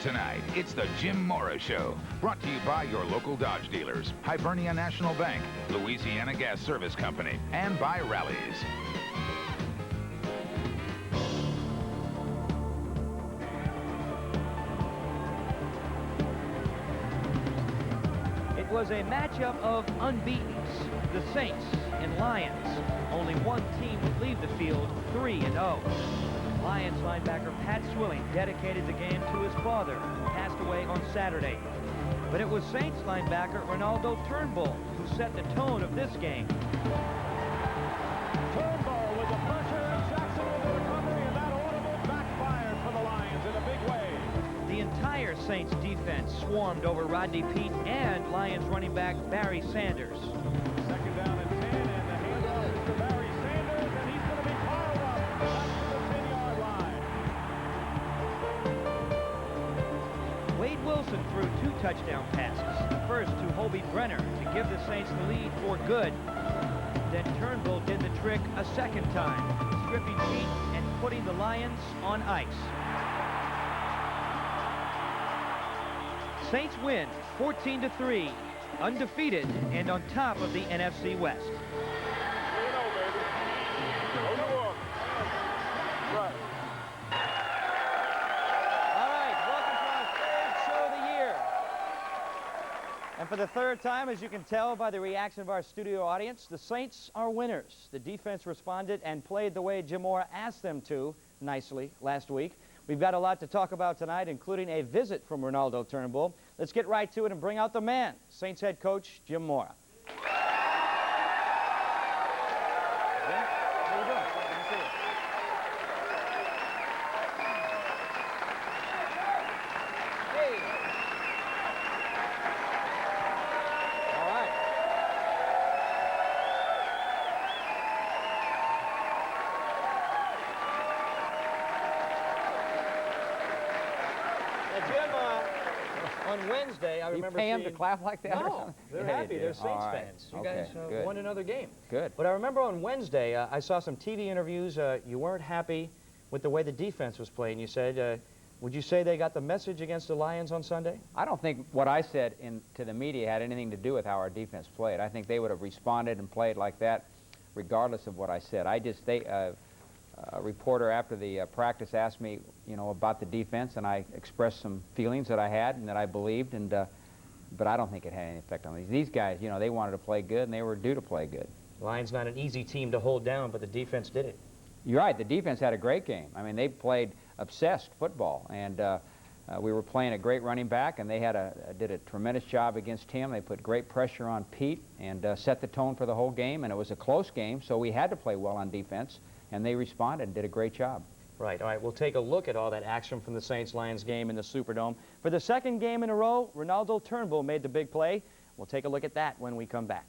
Tonight, it's the Jim Mora Show, brought to you by your local Dodge dealers, Hibernia National Bank, Louisiana Gas Service Company, and by Rallies. It was a matchup of unbeatens, the Saints and Lions. Only one team would leave the field 3-0. Lions linebacker Pat Swilling dedicated the game to his father, who passed away on Saturday. But it was Saints linebacker Renaldo Turnbull who set the tone of this game. Turnbull with the pressure, Jackson with the recovery, and that audible backfired for the Lions in a big way. The entire Saints defense swarmed over Rodney Peete and Lions running back Barry Sanders. Second down and 10, and the handoff is to Barry Sanders, and he's going to be piled up back to the 10-yard line. Wade Wilson threw 2 touchdown passes. The first to Hobie Brenner to give the Saints the lead for good. Then Turnbull did the trick a second time, stripping Peete and putting the Lions on ice. Saints win 14-3, undefeated and on top of the NFC West. And for the third time, as you can tell by the reaction of our studio audience, the Saints are winners. The defense responded and played the way Jim Mora asked them to nicely last week. We've got a lot to talk about tonight, including a visit from Renaldo Turnbull. Let's get right to it and bring out the man, Saints head coach Jim Mora. Jim, how you doing? Good to see you. Hey. All right. On Wednesday, I remember pay them to clap like that? No, they're happy. They're Saints fans. You guys won another game. Good. But I remember on Wednesday, I saw some TV interviews. You weren't happy with the way the defense was playing. You said, would you say they got the message against the Lions on Sunday? I don't think what I said to the media had anything to do with how our defense played. I think they would have responded and played like that regardless of what I said. A reporter after the practice asked me, about the defense, and I expressed some feelings that I had and that I believed, but I don't think it had any effect on these. These guys, they wanted to play good, and they were due to play good. Lions not an easy team to hold down, but the defense did it. You're right. The defense had a great game. I mean, they played obsessed football, and we were playing a great running back, and they did a tremendous job against him. They put great pressure on Peete and set the tone for the whole game, and it was a close game, so we had to play well on defense. And they responded and did a great job. Right. All right, we'll take a look at all that action from the Saints-Lions game in the Superdome. For the second game in a row, Renaldo Turnbull made the big play. We'll take a look at that when we come back.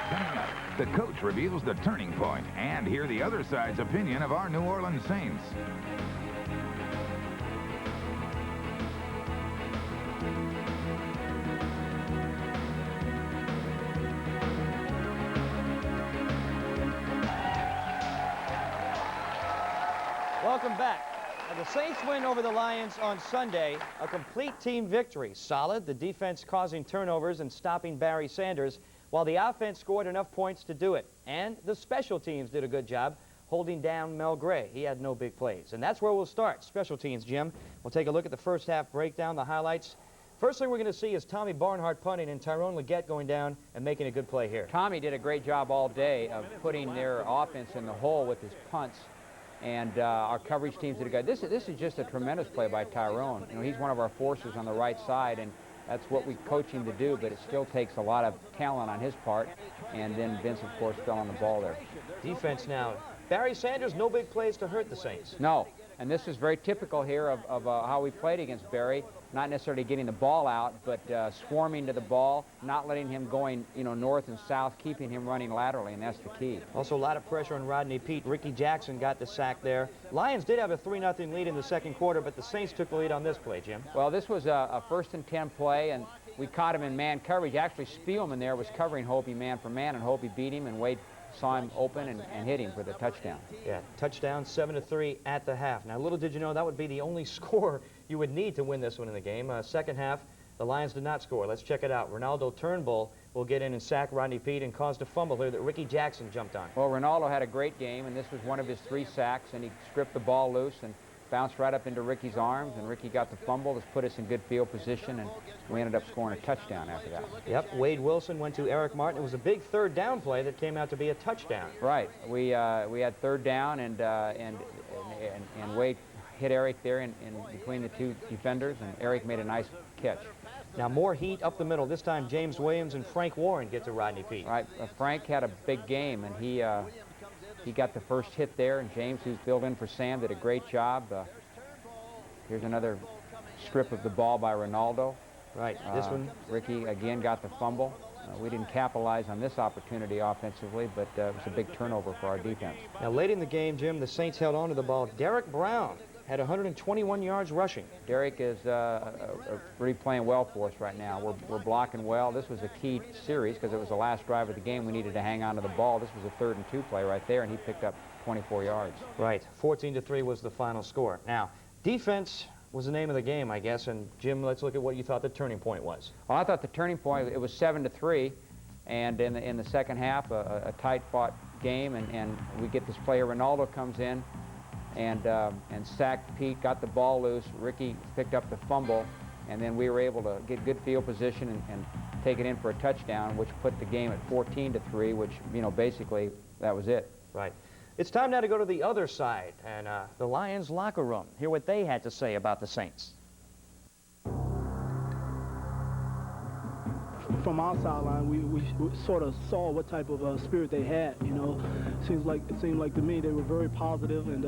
Coming up, the coach reveals the turning point and hear the other side's opinion of our New Orleans Saints. Welcome back. The Saints win over the Lions on Sunday, a complete team victory. Solid, the defense causing turnovers and stopping Barry Sanders, while the offense scored enough points to do it. And the special teams did a good job holding down Mel Gray. He had no big plays. And that's where we'll start, special teams, Jim. We'll take a look at the first half breakdown, the highlights. First thing we're going to see is Tommy Barnhart punting and Tyrone Leggett going down and making a good play here. Tommy did a great job all day of putting their offense in the hole with his punts. And our coverage teams did a good. This is just a tremendous play by Tyrone. He's one of our forces on the right side, and that's what we coach him to do, but it still takes a lot of talent on his part. And then Vince, of course, fell on the ball there. Defense now. Barry Sanders, no big plays to hurt the Saints. No, and this is very typical here of how we played against Barry. Not necessarily getting the ball out, but swarming to the ball, not letting him going, north and south, keeping him running laterally, and that's the key. Also, a lot of pressure on Rodney Peete. Rickey Jackson got the sack there. Lions did have a 3-0 lead in the second quarter, but the Saints took the lead on this play, Jim. Well, this was a 1st and 10 play, and we caught him in man coverage. Actually, Spielman there was covering Hobie man for man, and Hobie beat him, and Wade saw him open and hit him for the touchdown. Yeah, touchdown, 7-3 at the half. Now, little did you know that would be the only score you would need to win this one in the game. Second half, the Lions did not score. Let's check it out. Renaldo Turnbull will get in and sack Rodney Peete and caused a fumble here that Rickey Jackson jumped on. Well, Renaldo had a great game, and this was one of his 3 sacks, and he stripped the ball loose and bounced right up into Rickey's arms, and Rickey got the fumble. This put us in good field position, and we ended up scoring a touchdown after that. Yep, Wade Wilson went to Eric Martin. It was a big third down play that came out to be a touchdown. Right. We had third down, and Wade hit Eric there in between the 2 defenders, and Eric made a nice catch. Now more heat up the middle. This time James Williams and Frank Warren get to Rodney Peete. Right. Frank had a big game, and he got the first hit there, and James, who's filled in for Sam, did a great job. Here's another strip of the ball by Renaldo. Right. This one. Rickey again got the fumble. We didn't capitalize on this opportunity offensively, but it was a big turnover for our defense. Now late in the game, Jim, the Saints held on to the ball. Derek Brown had 121 yards rushing. Derek is really playing well for us right now. We're blocking well. This was a key series because it was the last drive of the game. We needed to hang on to the ball. This was a 3rd and 2 play right there, and he picked up 24 yards. Right. 14-3 was the final score. Now, defense was the name of the game, I guess. And Jim, let's look at what you thought the turning point was. Well, I thought the turning point, it was 7-3, and in the second half, a tight-fought game, and we get this player. Renaldo comes in and sacked Peete, got the ball loose. Rickey picked up the fumble, and then we were able to get good field position and take it in for a touchdown, which put the game at 14-3, which, you know, basically that was it. Right. It's time now to go to the other side and the Lions locker room. Hear what they had to say about the Saints. From our sideline, we sort of saw what type of spirit they had. You know, it seemed like to me they were very positive and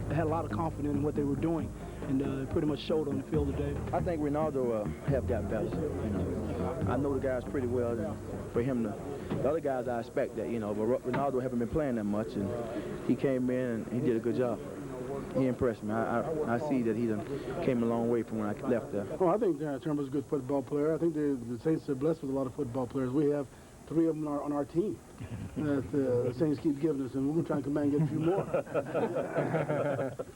they had a lot of confidence in what they were doing, and pretty much showed on the field today. I think Renaldo have gotten better. You know, I know the guys pretty well, and for him the other guys I expect that, you know, but Renaldo haven't been playing that much, and he came in and he did a good job. He impressed me. I see that he done came a long way from when I left there. Well, I think Turnbull's a good football player. I think the Saints are blessed with a lot of football players. We have 3 of them on our team that the Saints keep giving us, and we're going to try and come back and get a few more.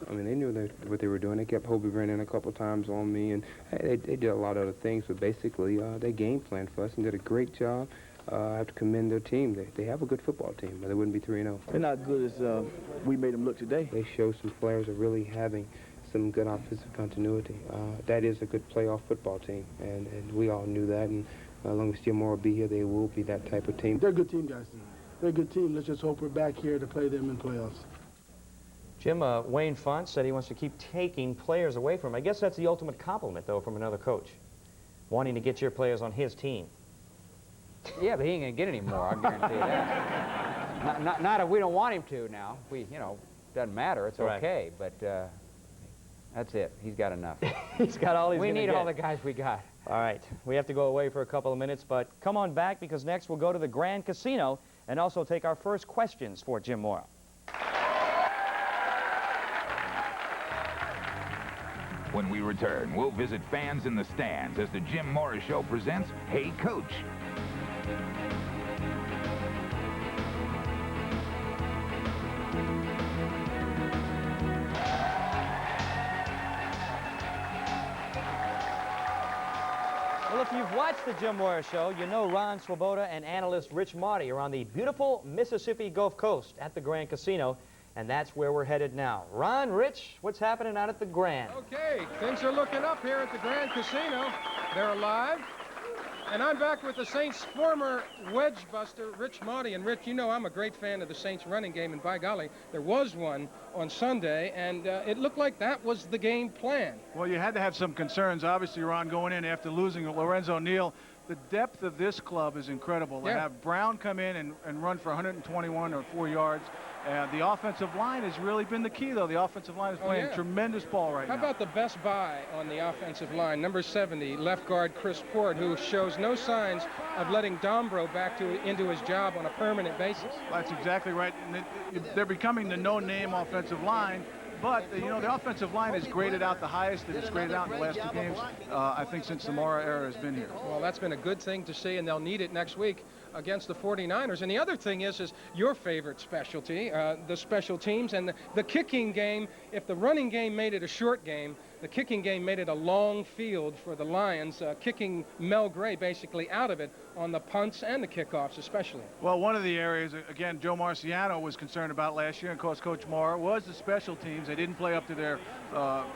I mean, they knew what they were doing. They kept Hobie Brennan a couple times on me, and they did a lot of other things, but basically they game planned for us and did a great job. I have to commend their team. They have a good football team, but they wouldn't be 3-0. They're not as good as we made them look today. They show some players are really having some good offensive continuity. That is a good playoff football team, and we all knew that. And as long as Jim Mora be here, they will be that type of team. They're a good team, guys. They're a good team. Let's just hope we're back here to play them in playoffs. Jim, Wayne Font said he wants to keep taking players away from him. I guess that's the ultimate compliment, though, from another coach, wanting to get your players on his team. Yeah, but he ain't gonna get any more. I guarantee you that. Not if we don't want him to. Now doesn't matter. It's okay. But that's it. He's got enough. He's got all he's We gonna need get. all the guys we got. All right, we have to go away for a couple of minutes, but come on back because next we'll go to the Grand Casino and also take our first questions for Jim Mora. When we return, we'll visit fans in the stands as the Jim Mora Show presents Hey Coach. Well, if you've watched the Jim Mora Show, you know Ron Swoboda and analyst Rich Mauti are on the beautiful Mississippi Gulf Coast at the Grand Casino, and that's where we're headed now. Ron, Rich, what's happening out at the Grand? Okay, things are looking up here at the Grand Casino. They're alive. And I'm back with the Saints' former wedge buster, Rich Mauti. And Rich, you know I'm a great fan of the Saints' running game, and by golly, there was one on Sunday, and it looked like that was the game plan. Well, you had to have some concerns, obviously, Ron, going in after losing Lorenzo Neal. The depth of this club is incredible. They have Brown come in and run for 121 or 4 yards. The offensive line has really been the key, though. The offensive line is playing tremendous ball right now. How about the best buy on the offensive line? Number 70, left guard Chris Port, who shows no signs of letting Dombro back into his job on a permanent basis. That's exactly right. And they're becoming the no-name offensive line. But, you know, the offensive line has graded out the highest that it's graded out in the last 2 games, I think, since the Mora era has been here. Well, that's been a good thing to see, and they'll need it next week against the 49ers. And the other thing is your favorite specialty, the special teams, and the kicking game. If the running game made it a short game, the kicking game made it a long field for the Lions, kicking Mel Gray basically out of it on the punts and the kickoffs especially. Well, one of the areas, again, Joe Marciano was concerned about last year, and of course Coach Mora, was the special teams. They didn't play up to their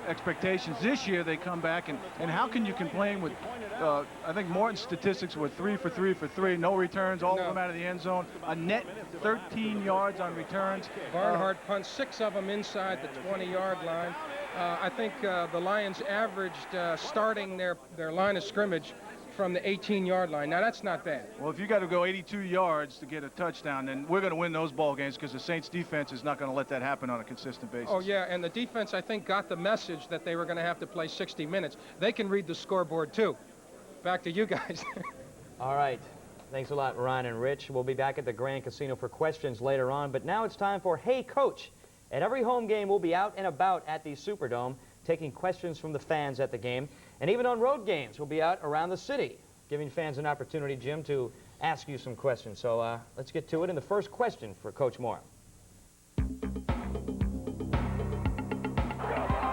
expectations. This year they come back, and how can you complain with, I think Morton's statistics were 3 for 3 for 3, no returns, all of them out of the end zone, a net 13 yards on returns. Barnhart punts 6 of them inside the 20-yard line. I think the Lions averaged starting their line of scrimmage from the 18-yard line. Now, that's not bad. Well, if you got to go 82 yards to get a touchdown, then we're going to win those ball games because the Saints defense is not going to let that happen on a consistent basis. Oh, yeah, and the defense, I think, got the message that they were going to have to play 60 minutes. They can read the scoreboard, too. Back to you guys. All right. Thanks a lot, Ron and Rich. We'll be back at the Grand Casino for questions later on, but now it's time for Hey Coach. At every home game, we'll be out and about at the Superdome, taking questions from the fans at the game. And even on road games, we'll be out around the city, giving fans an opportunity, Jim, to ask you some questions. So let's get to it. And the first question for Coach Mora.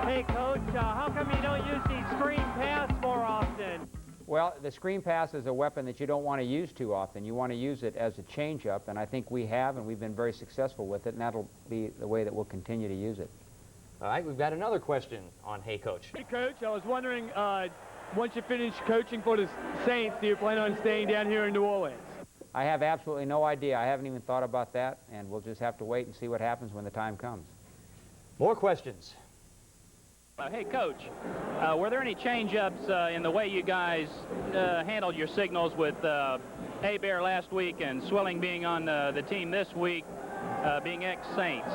Hey, Coach, how come you don't use the screen pass more often? Well, the screen pass is a weapon that you don't want to use too often. You want to use it as a change-up, and I think we have, and we've been very successful with it, and that'll be the way that we'll continue to use it. All right, we've got another question on Hey Coach. Hey, Coach, I was wondering, once you finish coaching for the Saints, do you plan on staying down here in New Orleans? I have absolutely no idea. I haven't even thought about that, and we'll just have to wait and see what happens when the time comes. More questions. Hey, Coach, were there any change-ups in the way you guys handled your signals with A-Bear last week and Swilling being on the team this week, being ex-Saints?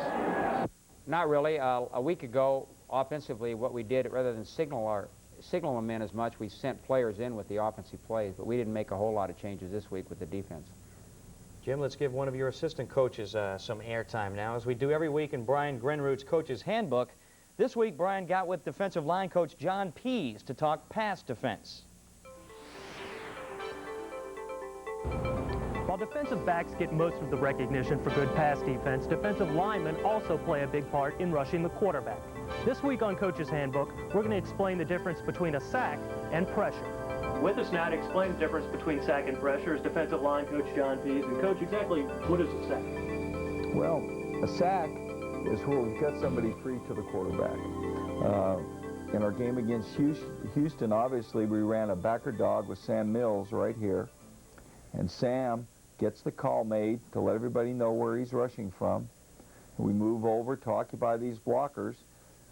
Not really. A week ago, offensively, what we did, rather than signal them in as much, we sent players in with the offensive plays, but we didn't make a whole lot of changes this week with the defense. Jim, let's give one of your assistant coaches some airtime now, as we do every week in Brian Grenroot's Coach's Handbook. This week, Brian got with defensive line coach John Pease to talk pass defense. While defensive backs get most of the recognition for good pass defense, defensive linemen also play a big part in rushing the quarterback. This week on Coach's Handbook, we're going to explain the difference between a sack and pressure. With us now to explain the difference between sack and pressure is defensive line coach John Pease. And Coach, exactly what is a sack? Well, a sack is where we cut somebody free to the quarterback. In our game against Houston, obviously, we ran a backer dog with Sam Mills right here. And Sam gets the call made to let everybody know where he's rushing from. We move over to occupy these blockers,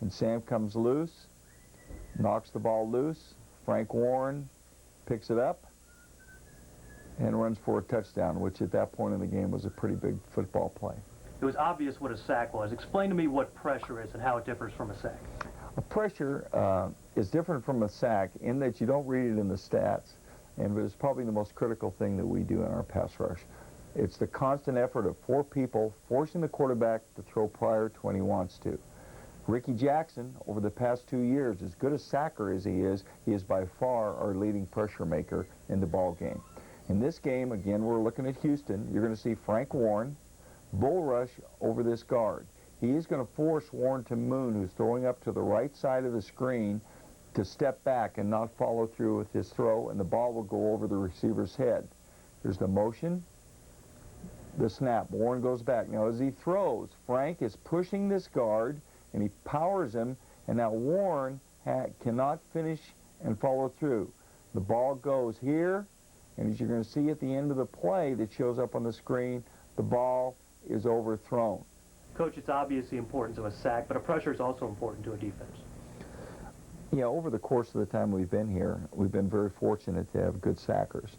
and Sam comes loose, knocks the ball loose. Frank Warren picks it up and runs for a touchdown, which at that point in the game was a pretty big football play. It was obvious what a sack was. Explain to me what pressure is and how it differs from a sack. A pressure is different from a sack in that you don't read it in the stats, and it's probably the most critical thing that we do in our pass rush. It's the constant effort of 4 people forcing the quarterback to throw prior to when he wants to. Rickey Jackson, over the past 2 years, as good a sacker as he is by far our leading pressure maker in the ball game. In this game, again, we're looking at Houston. You're going to see Frank Warren bull rush over this guard. He is going to force Warren to Moon, who's throwing up to the right side of the screen, to step back and not follow through with his throw, and the ball will go over the receiver's head. There's the motion, the snap. Warren goes back. Now, as he throws, Frank is pushing this guard, and he powers him, and now Warren cannot finish and follow through. The ball goes here, and as you're going to see at the end of the play that shows up on the screen, the ball is overthrown. Coach, it's obvious the importance of a sack, but a pressure is also important to a defense. Yeah, over the course of the time we've been here, we've been very fortunate to have good sackers.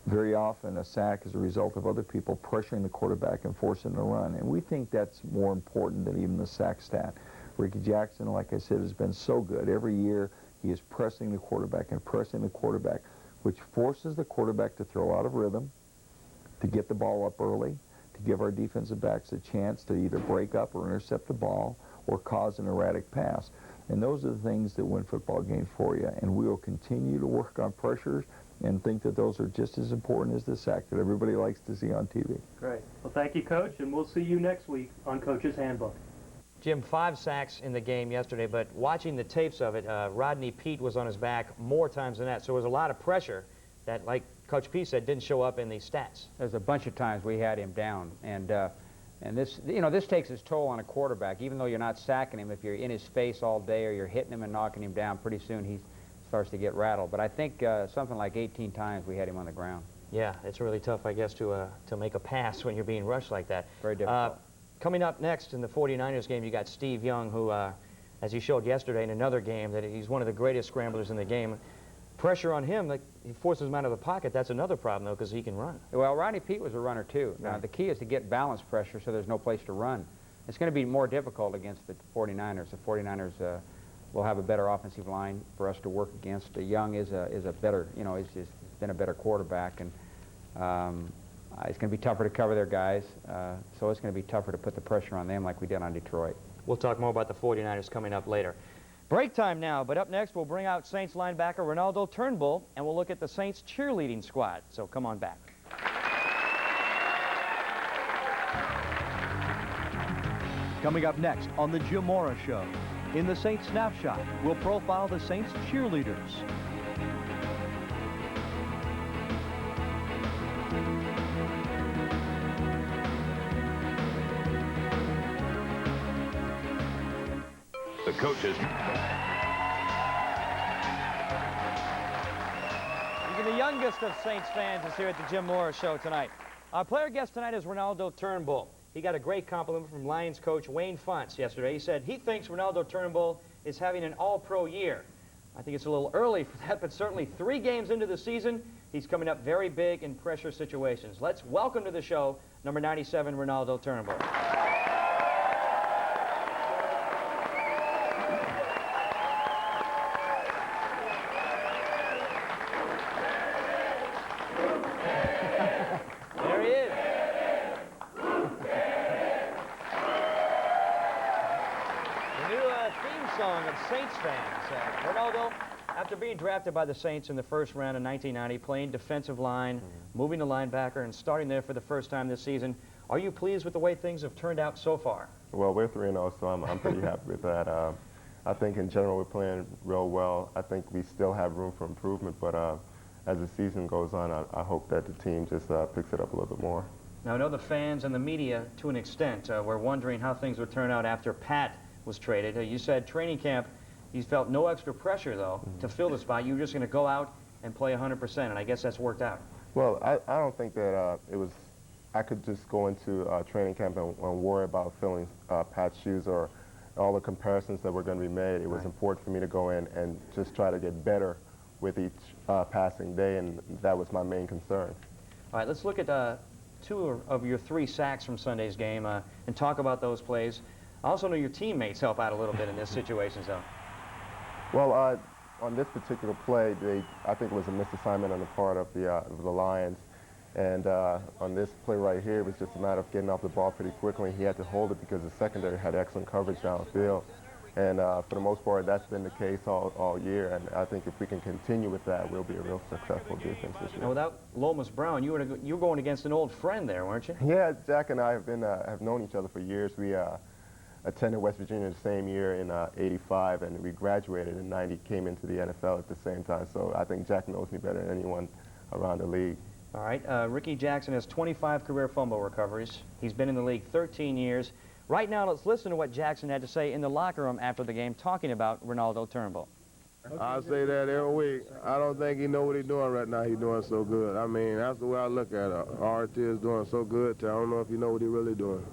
Very often a sack is a result of other people pressuring the quarterback and forcing the run, and we think that's more important than even the sack stat. Rickey Jackson, like I said, has been so good. Every year he is pressing the quarterback and pressing the quarterback, which forces the quarterback to throw out of rhythm, to get the ball up early, to give our defensive backs a chance to either break up or intercept the ball or cause an erratic pass. And those are the things that win football games for you. And we will continue to work on pressures and think that those are just as important as the sack that everybody likes to see on TV. Great. Well, thank you, Coach, and we'll see you next week on Coach's Handbook. Jim, 5 sacks in the game yesterday, but watching the tapes of it, Rodney Peete was on his back more times than that, so there was a lot of pressure that, like Coach Pease said, didn't show up in these stats. There's a bunch of times we had him down, and this, you know, this takes its toll on a quarterback. Even though you're not sacking him, if you're in his face all day or you're hitting him and knocking him down, pretty soon he starts to get rattled. But I think something like 18 times we had him on the ground. Yeah, it's really tough, I guess, to make a pass when you're being rushed like that. Very difficult. Coming up next in the 49ers game, you got Steve Young, who, as he showed yesterday in another game, that he's one of the greatest scramblers in the game. Pressure on him, like, he forces him out of the pocket. That's another problem, though, because he can run. Well, Rodney Peete was a runner, too. Right. Now, the key is to get balance pressure so there's no place to run. It's going to be more difficult against the 49ers. The 49ers will have a better offensive line for us to work against. Young is a better, you know, he's been a better quarterback, and it's going to be tougher to cover their guys, so it's going to be tougher to put the pressure on them like we did on Detroit. We'll talk more about the 49ers coming up later. Break time now, but up next we'll bring out Saints linebacker Renaldo Turnbull, and we'll look at the Saints cheerleading squad. So come on back. Coming up next on the Jim Mora Show, in the Saints Snapshot, we'll profile the Saints cheerleaders. The coaches. Even the youngest of Saints fans is here at the Jim Mora Show tonight. Our player guest tonight is Renaldo Turnbull. He got a great compliment from Lions coach Wayne Funtz yesterday. He said he thinks Renaldo Turnbull is having an all-pro year. I think it's a little early for that, but certainly 3 games into the season, he's coming up very big in pressure situations. Let's welcome to the show number 97, Renaldo Turnbull. Saints fans. Renaldo, after being drafted by the Saints in the first round in 1990, playing defensive line, moving to linebacker, and starting there for the first time this season, are you pleased with the way things have turned out so far? Well, we're 3-0, so I'm pretty happy with that. I think in general we're playing real well. I think we still have room for improvement, but as the season goes on, I hope that the team just picks it up a little bit more. Now, I know the fans and the media, to an extent, were wondering how things would turn out after Pat was traded. You said training camp, you felt no extra pressure, though, to fill the spot. You were just going to go out and play 100%, and I guess that's worked out. Well, I don't think that I could just go into training camp and worry about filling Pat's shoes or all the comparisons that were going to be made. It was important for me to go in and just try to get better with each passing day, and that was my main concern. All right, let's look at 2 of your 3 sacks from Sunday's game and talk about those plays. I also know your teammates help out a little bit in this situation, so. Well, on this particular play, I think it was a misassignment on the part of the Lions. And on this play right here, it was just a matter of getting off the ball pretty quickly. He had to hold it because the secondary had excellent coverage downfield. And for the most part, that's been the case all year. And I think if we can continue with that, we'll be a real successful defense this year. Now, without Lomas Brown, you were going against an old friend there, weren't you? Yeah, Jack and I have known each other for years. We attended West Virginia the same year in '85, and we graduated in '90, came into the NFL at the same time. So I think Jack knows me better than anyone around the league. All right, Rickey Jackson has 25 career fumble recoveries. He's been in the league 13 years. Right now, let's listen to what Jackson had to say in the locker room after the game, talking about Renaldo Turnbull. I say that every week. I don't think he know what he's doing right now. He's doing so good. I mean, that's the way I look at it. RT is doing so good. I don't know if you know what he's really doing.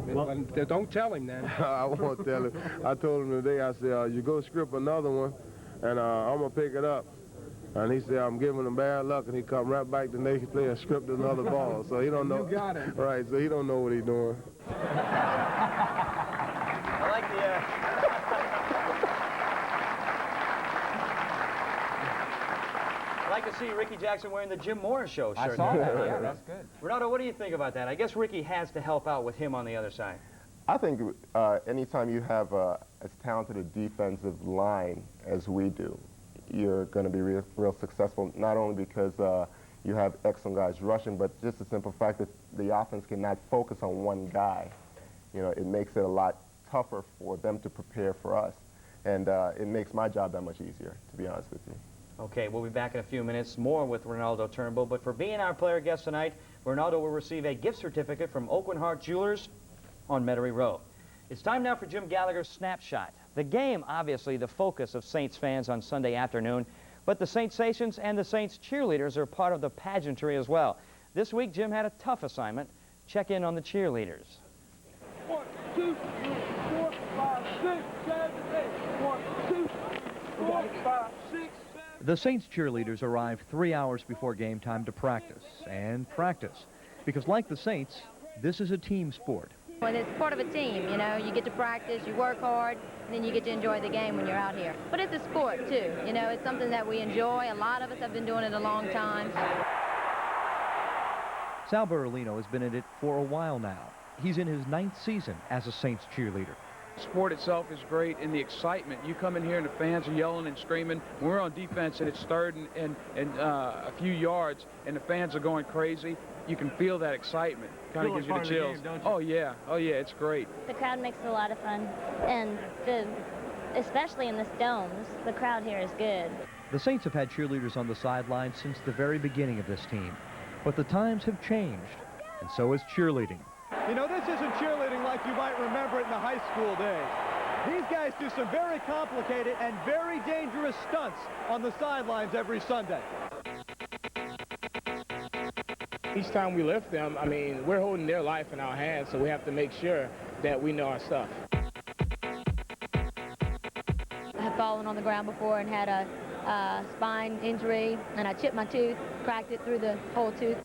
Well, don't tell him then. I won't tell him. I told him today, I said, you go script another one, and I'm going to pick it up. And he said, I'm giving him bad luck, and he come right back the next play and script another ball. So he don't know. You got it. Right, so he don't know what he's doing. I like the... I'd like to see Rickey Jackson wearing the Jim Mora Show shirt. I saw that. Yeah, that's good. Renaldo, what do you think about that? I guess Rickey has to help out with him on the other side. I think anytime you have as talented a defensive line as we do, you're going to be real successful, not only because you have excellent guys rushing, but just the simple fact that the offense cannot focus on one guy. You know, it makes it a lot tougher for them to prepare for us. And it makes my job that much easier, to be honest with you. Okay, we'll be back in a few minutes more with Renaldo Turnbull, but for being our player guest tonight, Renaldo will receive a gift certificate from Oakland Heart Jewelers on Metairie Road. It's time now for Jim Gallagher's Snapshot. The game, obviously, the focus of Saints fans on Sunday afternoon, but the Saints and the Saints cheerleaders are part of the pageantry as well. This week, Jim had a tough assignment. Check in on the cheerleaders. 1, 2, 3, 4, 5, 6, 7, 8. 1, 2, 4, 5, 6, 7. The Saints cheerleaders arrive 3 hours before game time to practice and practice. Because like the Saints, this is a team sport. Well, it's part of a team, you know. You get to practice, you work hard, and then you get to enjoy the game when you're out here. But it's a sport, too. You know, it's something that we enjoy. A lot of us have been doing it a long time. Sal Berolino has been in it for a while now. He's in his 9th season as a Saints cheerleader. The sport itself is great, and the excitement. You come in here and the fans are yelling and screaming. When we're on defense and it's third and a few yards and the fans are going crazy, you can feel that excitement. Kind of gives you the chills. Oh yeah, it's great. The crowd makes it a lot of fun, and especially in this domes, the crowd here is good. The Saints have had cheerleaders on the sidelines since the very beginning of this team. But the times have changed, and so has cheerleading. You know, this isn't cheerleading like you might remember it in the high school days. These guys do some very complicated and very dangerous stunts on the sidelines every Sunday. Each time we lift them, I mean, we're holding their life in our hands, so we have to make sure that we know our stuff. I have fallen on the ground before and had a spine injury, and I chipped my tooth, cracked it through the whole tooth.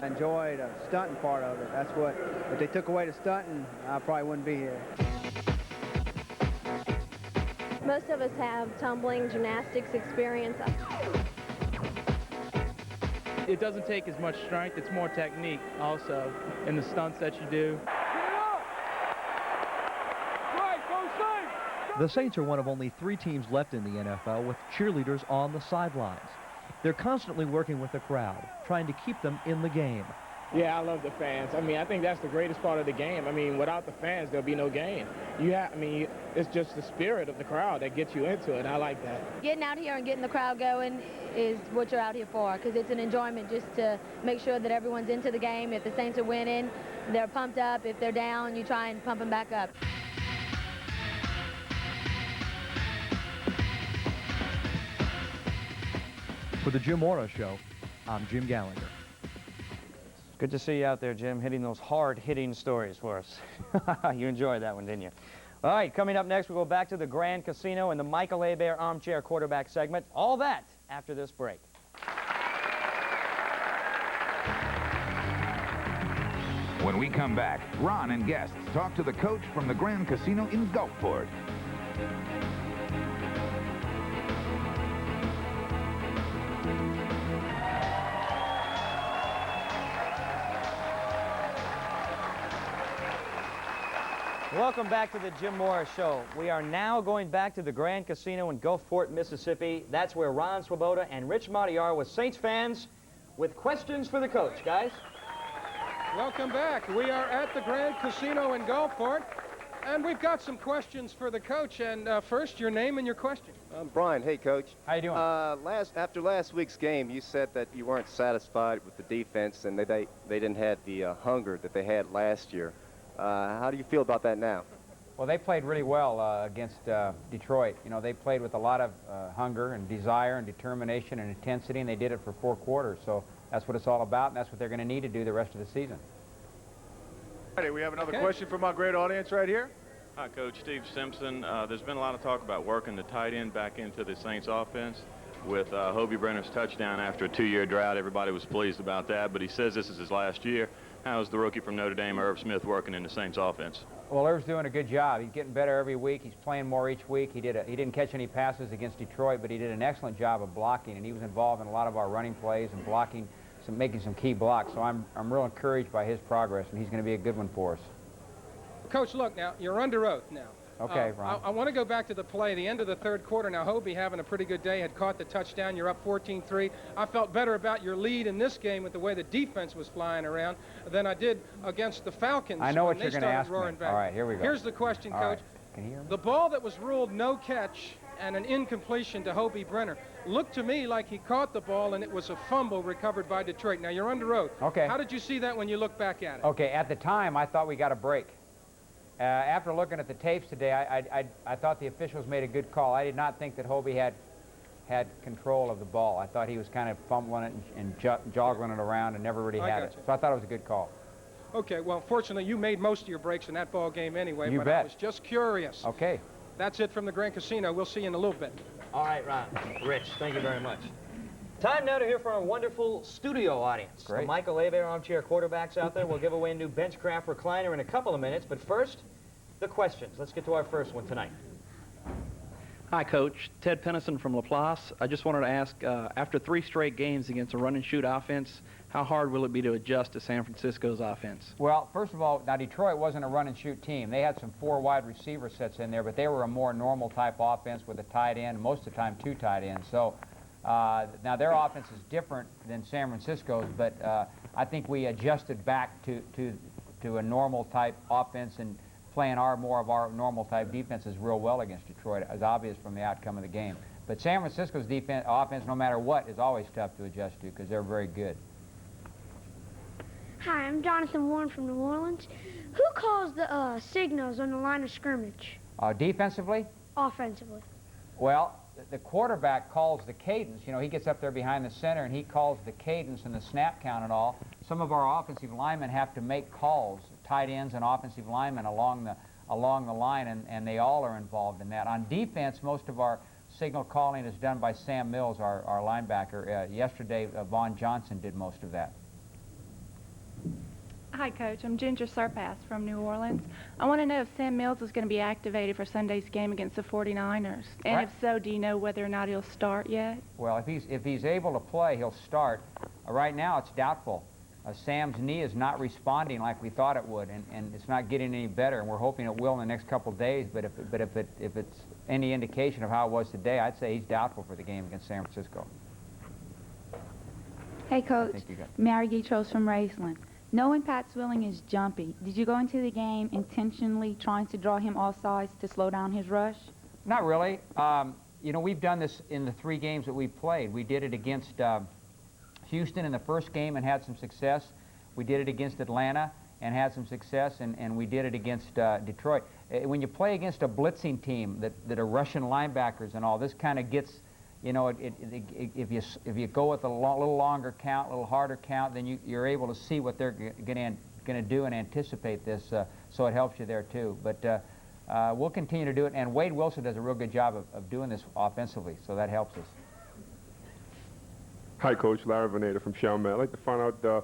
I enjoyed the stunting part of it. That's what, if they took away the stunting, I probably wouldn't be here. Most of us have tumbling, gymnastics experience. It doesn't take as much strength, it's more technique also in the stunts that you do. The Saints are one of only 3 teams left in the NFL with cheerleaders on the sidelines. They're constantly working with the crowd, trying to keep them in the game. Yeah, I love the fans. I mean, I think that's the greatest part of the game. I mean, without the fans, there'll be no game. I mean, it's just the spirit of the crowd that gets you into it. I like that. Getting out here and getting the crowd going is what you're out here for, because it's an enjoyment just to make sure that everyone's into the game. If the Saints are winning, they're pumped up. If they're down, you try and pump them back up. For the Jim Mora Show, I'm Jim Gallagher. Good to see you out there, Jim, hitting those hard-hitting stories for us. You enjoyed that one, didn't you? All right, coming up next, we'll go back to the Grand Casino and the Michael Hebert Armchair Quarterback segment. All that after this break. When we come back, Ron and guests talk to the coach from the Grand Casino in Gulfport. Welcome back to the Jim Mora Show. We are now going back to the Grand Casino in Gulfport, Mississippi. That's where Ron Swoboda and Rich Mauti are with Saints fans with questions for the coach, guys. Welcome back. We are at the Grand Casino in Gulfport, and we've got some questions for the coach. And first, your name and your question. I'm Brian. Hey, Coach. How you doing? After last week's game, you said that you weren't satisfied with the defense and they didn't have the hunger that they had last year. How do you feel about that now? Well, they played really well against Detroit. You know, they played with a lot of hunger and desire and determination and intensity, and they did it for 4 quarters. So that's what it's all about, and that's what they're going to need to do the rest of the season. All right, we have another question from our great audience right here. Hi, Coach. Steve Simpson. There's been a lot of talk about working the tight end back into the Saints offense. With Hobie Brenner's touchdown after a 2-year drought, everybody was pleased about that, but he says this is his last year. How is the rookie from Notre Dame, Irv Smith, working in the Saints offense? Well, Irv's doing a good job. He's getting better every week. He's playing more each week. He didn't catch any passes against Detroit, but he did an excellent job of blocking, and he was involved in a lot of our running plays and blocking, making some key blocks. So I'm real encouraged by his progress, and he's going to be a good one for us. Coach, look, now, you're under oath now. Okay, Ron. I want to go back to the play, the end of the third quarter. Now, Hobie, having a pretty good day, had caught the touchdown. You're up 14-3. I felt better about your lead in this game with the way the defense was flying around than I did against the Falcons. I know what when you're they going to started ask roaring me. back. All right, here we go. Here's the question, All Coach. right. Can you hear me? The ball that was ruled no catch and an incompletion to Hobie Brenner looked to me like he caught the ball and it was a fumble recovered by Detroit. Now, you're under oath. Okay. How did you see that when you look back at it? Okay, at the time, I thought we got a break. After looking at the tapes today, I thought the officials made a good call. I did not think that Hobie had control of the ball. I thought he was kind of fumbling it and joggling it around and never really had it. So I thought it was a good call. Okay, well, fortunately, you made most of your breaks in that ball game anyway. You but bet. I was just curious. Okay. That's it from the Grand Casino. We'll see you in a little bit. All right, Ron. Rich, thank you very much. Time now to hear from our wonderful studio audience. Great. The Michael Abear armchair quarterbacks out there will give away a new Benchcraft recliner in a couple of minutes. But first, the questions. Let's get to our first one tonight. Hi, Coach. Ted Pennison from Laplace. I just wanted to ask, after 3 straight games against a run-and-shoot offense, how hard will it be to adjust to San Francisco's offense? Well, first of all, now Detroit wasn't a run-and-shoot team. They had some 4 wide receiver sets in there, but they were a more normal type offense with a tight end, most of the time 2 tight ends. So now their offense is different than San Francisco's, but I think we adjusted back to a normal type offense and playing more of our normal type defenses real well against Detroit, as obvious from the outcome of the game. But San Francisco's offense, no matter what, is always tough to adjust to because they're very good. Hi, I'm Jonathan Warren from New Orleans. Who calls the signals on the line of scrimmage? Defensively? Offensively. Well, the quarterback calls the cadence. You know, he gets up there behind the center and he calls the cadence and the snap count and all. Some of our offensive linemen have to make calls, tight ends and offensive linemen along the line, and they all are involved in that. On defense, most of our signal calling is done by Sam Mills, our linebacker. Yesterday, Vaughn Johnson did most of that. Hi, Coach. I'm Ginger Surpass from New Orleans. I want to know if Sam Mills is going to be activated for Sunday's game against the 49ers. And if so, do you know whether or not he'll start yet? Well, if he's able to play, he'll start. Right now, it's doubtful. Sam's knee is not responding like we thought it would, and it's not getting any better. And we're hoping it will in the next couple of days. But if it's any indication of how it was today, I'd say he's doubtful for the game against San Francisco. Hey, Coach. Mary Gitros from Raceland. Knowing Pat Swilling is jumpy, did you go into the game intentionally trying to draw him off sides to slow down his rush? Not really. You know, we've done this in the 3 games that we've played. We did it against Houston in the first game and had some success. We did it against Atlanta and had some success, and we did it against Detroit. When you play against a blitzing team that are Russian linebackers and all, this kind of gets, you know, if you go with a little longer count, a little harder count, then you're able to see what they're going to do and anticipate this, so it helps you there too. But we'll continue to do it, and Wade Wilson does a real good job of doing this offensively, so that helps us. Hi, Coach. Larry Veneta from Chalmette. I'd like to find out the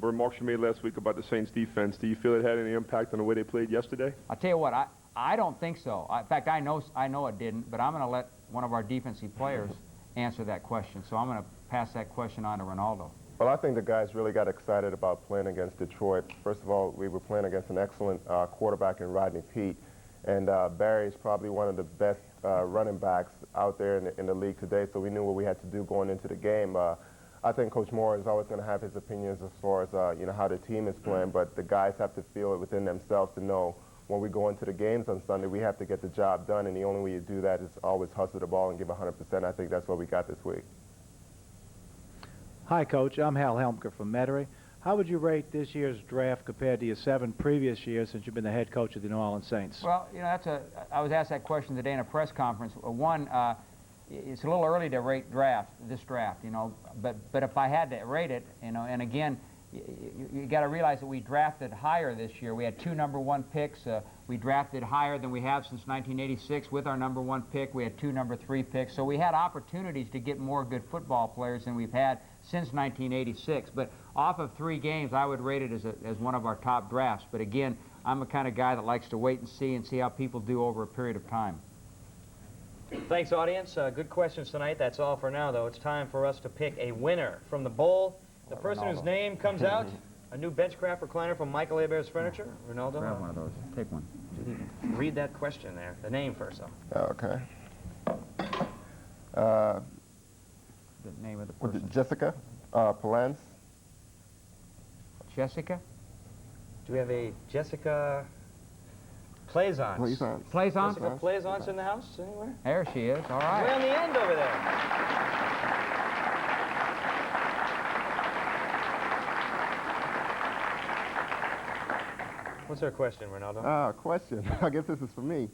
remarks you made last week about the Saints' defense. Do you feel it had any impact on the way they played yesterday? I'll tell you what, I don't think so. In fact, I know it didn't, but I'm going to let one of our defensive players answer that question. So I'm going to pass that question on to Renaldo. Well, I think the guys really got excited about playing against Detroit. First of all, we were playing against an excellent quarterback in Rodney Peete, and Barry's probably one of the best running backs out there in the league today, so we knew what we had to do going into the game. I think Coach Mora is always going to have his opinions as far as you know, how the team is playing, but the guys have to feel it within themselves to know when we go into the games on Sunday, we have to get the job done, and the only way you do that is always hustle the ball and give 100%. I think that's what we got this week. Hi, Coach. I'm Hal Helmker from Metairie. How would you rate this year's draft compared to your 7 previous years since you've been the head coach of the New Orleans Saints? Well, you know, I was asked that question today in a press conference. One, it's a little early to rate this draft, you know, but if I had to rate it, you know, and again, you got to realize that we drafted higher this year. We had 2 #1 picks. We drafted higher than we have since 1986 with our #1 pick. We had 2 #3 picks. So we had opportunities to get more good football players than we've had since 1986. But off of 3 games, I would rate it as one of our top drafts. But again, I'm the kind of guy that likes to wait and see how people do over a period of time. Thanks, audience. Good questions tonight. That's all for now, though. It's time for us to pick a winner from the bowl. The person whose name comes out A new benchcraft recliner from Michael Hebert's Furniture. Renaldo? Grab one of those. Take one. Read that question there. The name first, though. Okay. The name of the Was person. it Jessica Palance? Jessica? Do we have a Jessica Plaisance? Plaisance. Plaisance? Jessica Plaisance in the house anywhere? There she is. All right. Way on the end over there. What's her question, Renaldo? Question. I guess this is for me.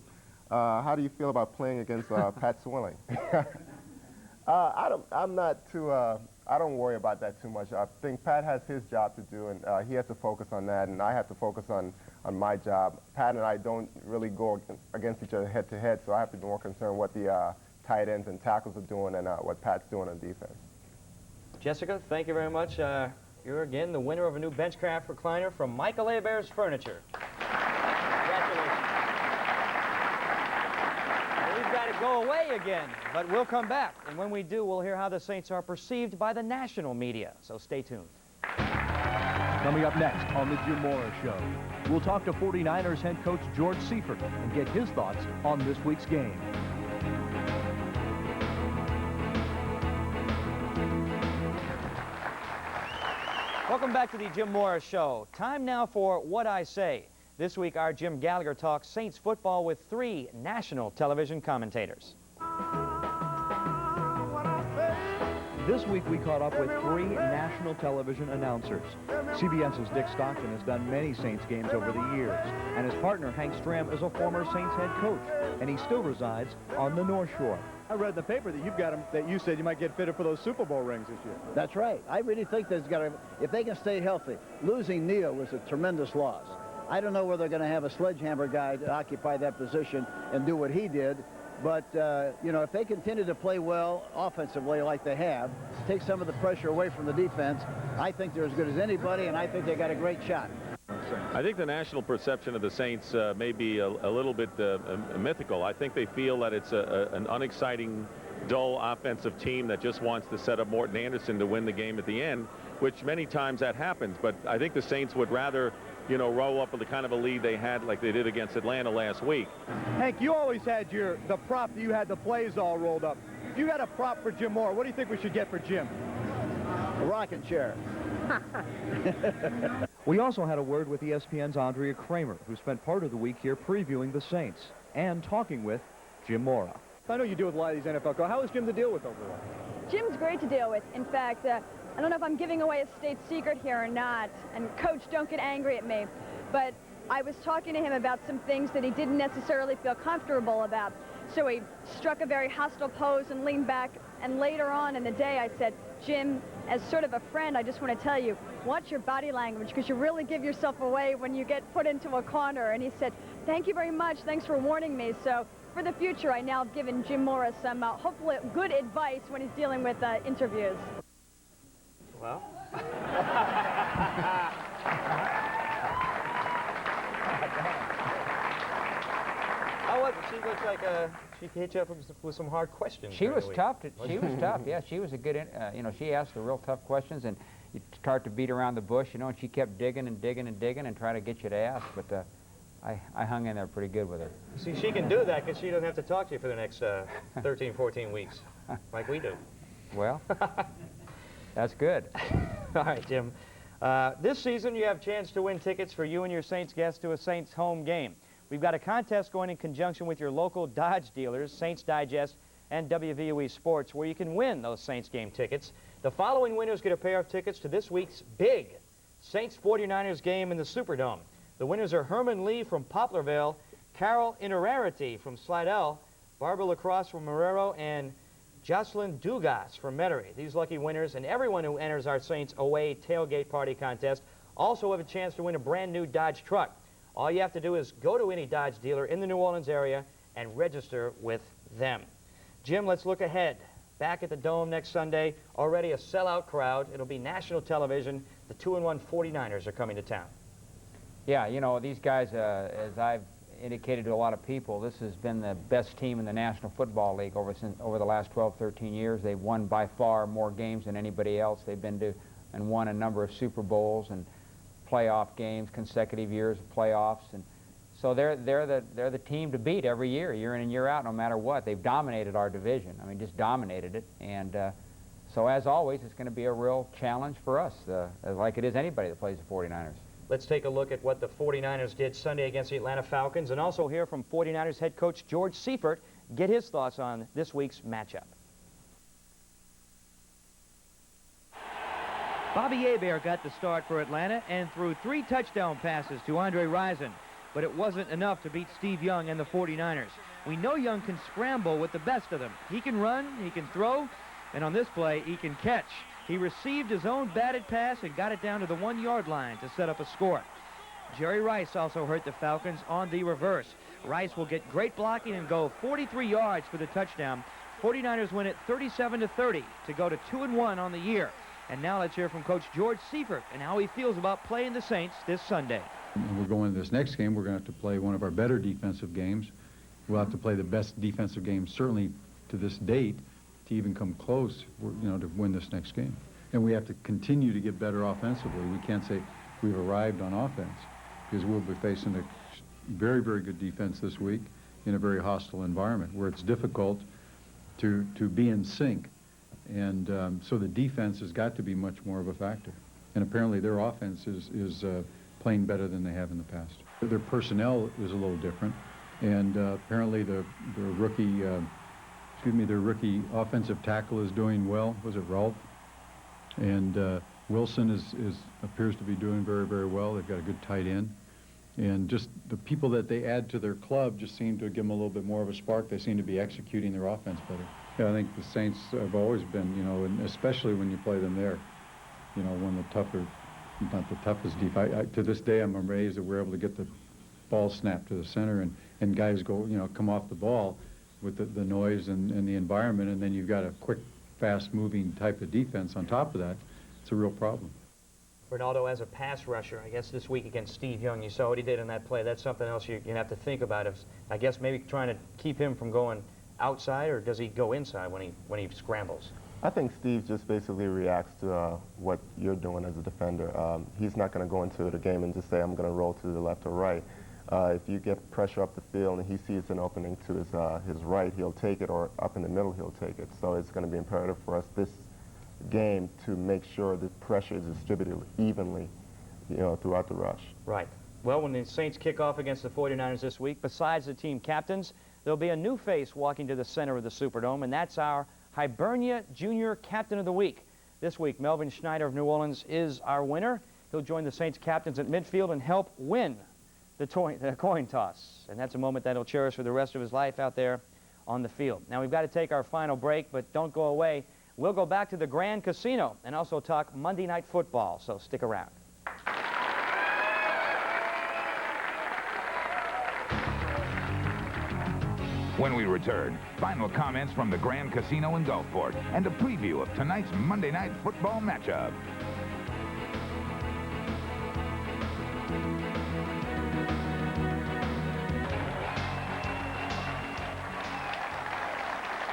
How do you feel about playing against Pat Swilling? I don't worry about that too much. I think Pat has his job to do, and he has to focus on that, and I have to focus on my job. Pat and I don't really go against each other head to head, so I have to be more concerned what the tight ends and tackles are doing and what Pat's doing on defense. Jessica, thank you very much. You're again the winner of a new Benchcraft recliner from Michael Hebert's Furniture. Congratulations. Well, we've got to go away again, but we'll come back. And when we do, we'll hear how the Saints are perceived by the national media. So stay tuned. Coming up next on the Jim Mora Show, we'll talk to 49ers head coach George Seifert and get his thoughts on this week's game. Welcome back to the Jim Mora Show. Time now for What I Say. This week, our Jim Gallagher talks Saints football with 3 national television commentators. This week we caught up with 3 national television announcers. CBS's Dick Stockton has done many Saints games over the years, and his partner Hank Stram is a former Saints head coach, and he still resides on the North Shore. I read in the paper that you've got them, that you said you might get fitted for those Super Bowl rings this year. That's right. I really think there's got to, if they can stay healthy. Losing Neal was a tremendous loss. I don't know whether they're going to have a sledgehammer guy to occupy that position and do what he did. But, you know, if they continue to play well offensively like they have, take some of the pressure away from the defense, I think they're as good as anybody, and I think they got a great shot. I think the national perception of the Saints may be a little bit mythical. I think they feel that it's an unexciting, dull offensive team that just wants to set up Morton Anderson to win the game at the end, which many times that happens. But I think the Saints would rather, you know, roll up with the kind of a lead they had like they did against Atlanta last week. Hank, you always had the prop that you had the plays all rolled up. If you got a prop for Jim Mora, what do you think we should get for Jim? A rocking chair. We also had a word with ESPN's Andrea Kramer, who spent part of the week here previewing the Saints and talking with Jim Mora. I know you deal with a lot of these NFL calls. How is Jim to deal with over there? Jim's great to deal with. In fact, I don't know if I'm giving away a state secret here or not, and Coach, don't get angry at me, but I was talking to him about some things that he didn't necessarily feel comfortable about. So he struck a very hostile pose and leaned back, and later on in the day I said, Jim, as sort of a friend, I just want to tell you, watch your body language, because you really give yourself away when you get put into a corner. And he said, thank you very much, thanks for warning me. So for the future, I now have given Jim Mora some hopefully good advice when he's dealing with interviews. Well. She looks like she could hit you up with some hard questions. She was tough. She was tough. Yeah, she was a good. You know, she asked the real tough questions, and you start to beat around the bush, you know, and she kept digging and digging and digging and trying to get you to ask. But I hung in there pretty good with her. See, she can do that because she doesn't have to talk to you for the next 13, 14 weeks, like we do. Well, that's good. All right, Jim. This season, you have a chance to win tickets for you and your Saints guests to a Saints home game. We've got a contest going in conjunction with your local Dodge dealers, Saints Digest and WVOE Sports, where you can win those Saints game tickets. The following winners get a pair of tickets to this week's big Saints 49ers game in the Superdome. The winners are Herman Lee from Poplarville, Carol Inerarity from Slidell, Barbara Lacrosse from Marrero, and Jocelyn Dugas from Metairie. These lucky winners and everyone who enters our Saints away tailgate party contest also have a chance to win a brand new Dodge truck. All you have to do is go to any Dodge dealer in the New Orleans area and register with them. Jim, let's look ahead. Back at the Dome next Sunday, already a sellout crowd. It'll be national television. The 2-1 49ers are coming to town. Yeah, you know, these guys, as I've indicated to a lot of people, this has been the best team in the National Football League over the last 12, 13 years. They've won by far more games than anybody else. They've been to and won a number of Super Bowls, and playoff games, consecutive years of playoffs, and so they're the team to beat every year in and year out, no matter what. They've dominated our division. I mean, just dominated it, and so as always, it's going to be a real challenge for us, like it is anybody that plays the 49ers. Let's take a look at what the 49ers did Sunday against the Atlanta Falcons, and also hear from 49ers head coach George Seifert, get his thoughts on this week's matchup. Bobby Hebert got the start for Atlanta and threw 3 touchdown passes to Andre Rison, but it wasn't enough to beat Steve Young and the 49ers. We know Young can scramble with the best of them. He can run, he can throw, and on this play, he can catch. He received his own batted pass and got it down to the 1-yard line to set up a score. Jerry Rice also hurt the Falcons on the reverse. Rice will get great blocking and go 43 yards for the touchdown. 49ers win it 37-30 to go to 2-1 on the year. And now let's hear from Coach George Seifert and how he feels about playing the Saints this Sunday. And we're going to this next game, we're going to have to play one of our better defensive games. We'll have to play the best defensive game, certainly to this date, to even come close, to win this next game. And we have to continue to get better offensively. We can't say we've arrived on offense, because we'll be facing a very, very good defense this week in a very hostile environment where it's difficult to be in sync. And so the defense has got to be much more of a factor. And apparently their offense is playing better than they have in the past. Their personnel is a little different. And apparently their rookie offensive tackle is doing well. Was it Rolfe? And Wilson appears to be doing very, very well. They've got a good tight end. And just the people that they add to their club just seem to give them a little bit more of a spark. They seem to be executing their offense better. Yeah, I think the Saints have always been, and especially when you play them there, one of the tougher, not the toughest deep. To this day, I'm amazed that we're able to get the ball snapped to the center and guys go, come off the ball with the noise and the environment, and then you've got a quick, fast-moving type of defense on top of that. It's a real problem. Renaldo, as a pass rusher, I guess this week against Steve Young, you saw what he did in that play. That's something else you have to think about. I guess maybe trying to keep him from going outside, or does he go inside when he scrambles? I think Steve just basically reacts to what you're doing as a defender. He's not going to go into the game and just say, I'm going to roll to the left or right. If you get pressure up the field and he sees an opening to his right, he'll take it, or up in the middle, he'll take it. So it's going to be imperative for us this game to make sure the pressure is distributed evenly, throughout the rush. Right. Well, when the Saints kick off against the 49ers this week, besides the team captains, there'll be a new face walking to the center of the Superdome, and that's our Hibernia Junior Captain of the Week. This week, Melvin Schneider of New Orleans is our winner. He'll join the Saints captains at midfield and help win the coin toss. And that's a moment that he'll cherish for the rest of his life out there on the field. Now, we've got to take our final break, but don't go away. We'll go back to the Grand Casino and also talk Monday Night Football, so stick around. When we return, final comments from the Grand Casino in Gulfport and a preview of tonight's Monday Night Football matchup.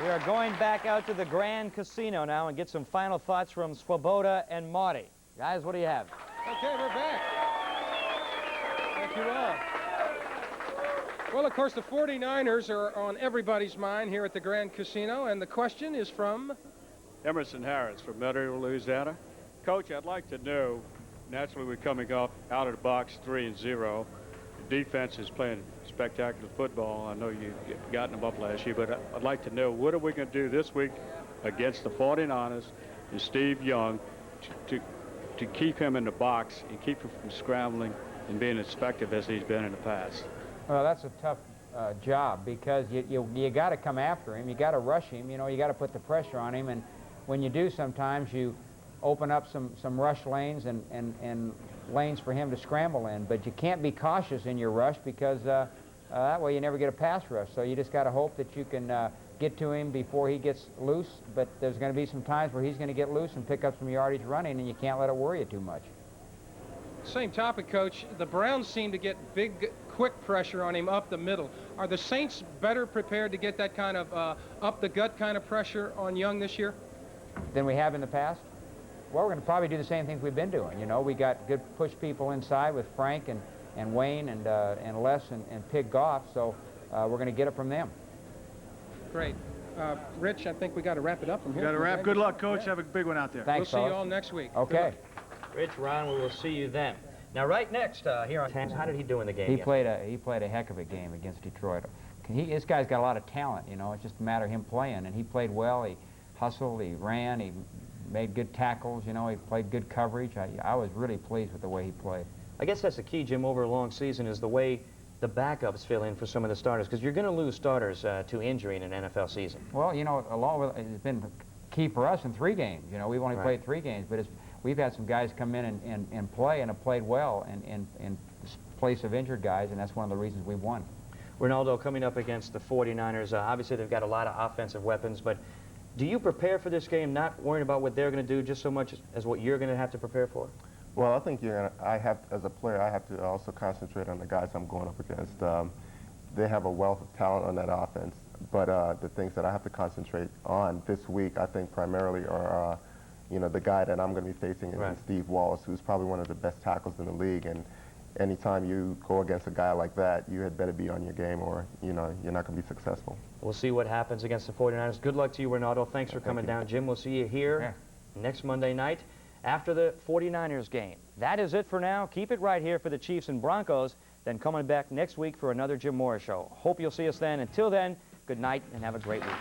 We are going back out to the Grand Casino now and get some final thoughts from Swoboda and Mauti. Guys, what do you have? Okay, we're back. Thank you all. Well, of course, the 49ers are on everybody's mind here at the Grand Casino, and the question is from Emerson Harris from Metairie, Louisiana. Coach, I'd like to know, naturally we're coming off out of the box 3-0. The defense is playing spectacular football. I know you've gotten them up last year, but I'd like to know, what are we going to do this week against the 49ers and Steve Young to keep him in the box and keep him from scrambling and being as effective as he's been in the past? Well, that's a tough job, because you got to come after him. You got to rush him. You got to put the pressure on him. And when you do, sometimes you open up some rush lanes and lanes for him to scramble in. But you can't be cautious in your rush, because that way you never get a pass rush. So you just got to hope that you can get to him before he gets loose. But there's going to be some times where he's going to get loose and pick up some yardage running, and you can't let it worry you too much. Same topic, Coach. The Browns seem to get big, quick pressure on him up the middle. Are the Saints better prepared to get that kind of up-the-gut kind of pressure on Young this year? Than we have in the past? Well, we're going to probably do the same things we've been doing. You know, we got good push people inside with Frank and Wayne and Les and Pig Goff, so we're going to get it from them. Great. Rich, I think we got to wrap it up from here. Got to wrap. Good luck, Coach. Have a big one out there. Thanks, we'll see you all next week. Okay. Rich, Ron, we will see you then. Now, right next here on How did he do in the game? He played a heck of a game against Detroit. This guy's got a lot of talent, you know. It's just a matter of him playing, and he played well. He hustled, he ran, he made good tackles, you know. He played good coverage. I was really pleased with the way he played. I guess that's the key, Jim, over a long season is the way the backups fill in for some of the starters, because you're going to lose starters to injury in an NFL season. Well, you know, along with it's been key for us in 3 games. You know, we've only played 3 games, but we've had some guys come in and play and have played well in place of injured guys, and that's one of the reasons we won. Ronaldo, coming up against the 49ers, obviously they've got a lot of offensive weapons, but do you prepare for this game not worrying about what they're going to do just so much as what you're going to have to prepare for? Well, I think as a player, I have to also concentrate on the guys I'm going up against. They have a wealth of talent on that offense, but the things that I have to concentrate on this week, I think primarily are, you know, the guy that I'm going to be facing is Steve Wallace, who's probably one of the best tackles in the league. And anytime you go against a guy like that, you had better be on your game, or you know you're not going to be successful. We'll see what happens against the 49ers. Good luck to you, Renaldo. Thanks for coming down. Jim, we'll see you here next Monday night after the 49ers game. That is it for now. Keep it right here for the Chiefs and Broncos. Then coming back next week for another Jim Mora Show. Hope you'll see us then. Until then, good night and have a great week.